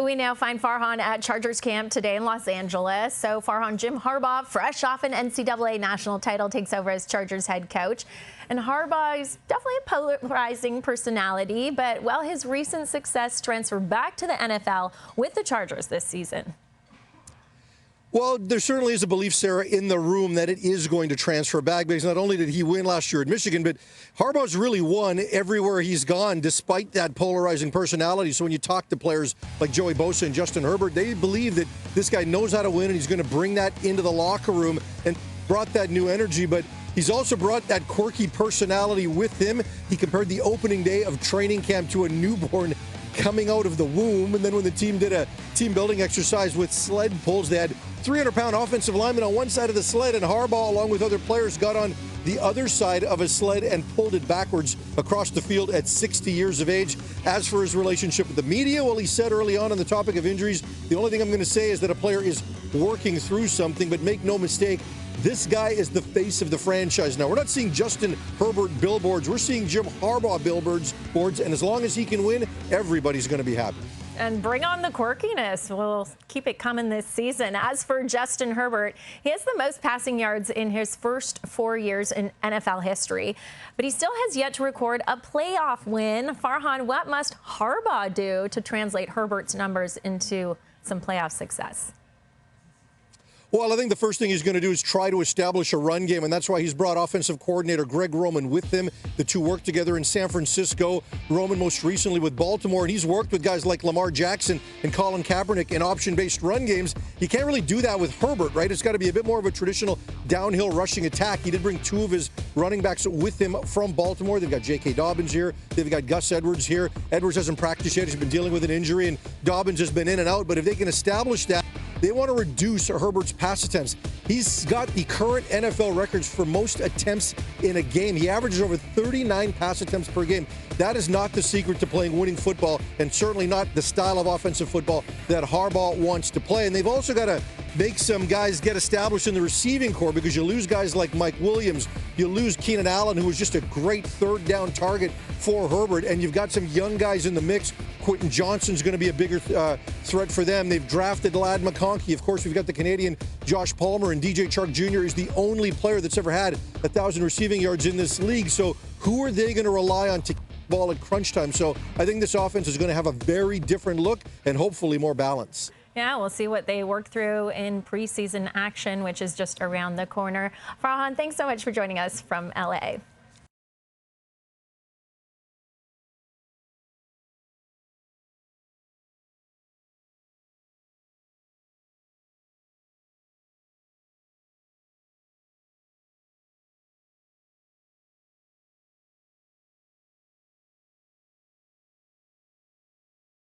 We now find Farhan at Chargers camp today in Los Angeles. So Farhan, Jim Harbaugh, fresh off an NCAA national title, takes over as Chargers head coach. And Harbaugh is definitely a polarizing personality, but well, his recent success transferred back to the NFL with the Chargers this season. Well, there certainly is a belief, Sarah, in the room that it is going to transfer back, because not only did he win last year at Michigan, but Harbaugh's really won everywhere he's gone, despite that polarizing personality. So when you talk to players like Joey Bosa and Justin Herbert, they believe that this guy knows how to win, and he's going to bring that into the locker room and brought that new energy. But he's also brought that quirky personality with him. He compared the opening day of training camp to a newborn coming out of the womb. And then when the team did a team building exercise with sled pulls, they had 300-pound offensive lineman on one side of the sled, and Harbaugh, along with other players, got on the other side of a sled and pulled it backwards across the field at 60 years of age. As for his relationship with the media, well, he said early on the topic of injuries, the only thing I'm going to say is that a player is working through something, but make no mistake, this guy is the face of the franchise now. We're not seeing Justin Herbert billboards. We're seeing Jim Harbaugh billboards, and as long as he can win, everybody's going to be happy. And bring on the quirkiness. We'll keep it coming this season. As for Justin Herbert, he has the most passing yards in his first 4 years in NFL history, but he still has yet to record a playoff win. Farhan, what must Harbaugh do to translate Herbert's numbers into some playoff success? Well, I think the first thing he's going to do is try to establish a run game, and that's why he's brought offensive coordinator Greg Roman with him. The two worked together in San Francisco, Roman most recently with Baltimore, and he's worked with guys like Lamar Jackson and Colin Kaepernick in option-based run games. He can't really do that with Herbert, right? It's got to be a bit more of a traditional downhill rushing attack. He did bring two of his running backs with him from Baltimore. They've got J.K. Dobbins here. They've got Gus Edwards here. Edwards hasn't practiced yet. He's been dealing with an injury, and Dobbins has been in and out. But if they can establish that, they want to reduce Herbert's pass attempts. He's got the current NFL records for most attempts in a game. He averages over 39 pass attempts per game. That is not the secret to playing winning football, and certainly not the style of offensive football that Harbaugh wants to play. And they've also got to make some guys get established in the receiving corps, because you lose guys like Mike Williams, you lose Keenan Allen, who was just a great third down target for Herbert, and you've got some young guys in the mix. Quentin Johnston's going to be a bigger threat for them. They've drafted Ladd McConkey. Of course, we've got the Canadian Josh Palmer, and DJ Chark Jr. is the only player that's ever had 1,000 receiving yards in this league. So who are they going to rely on to ball at crunch time? So I think this offense is going to have a very different look and hopefully more balance. Yeah, we'll see what they work through in preseason action, which is just around the corner. Farhan, thanks so much for joining us from LA.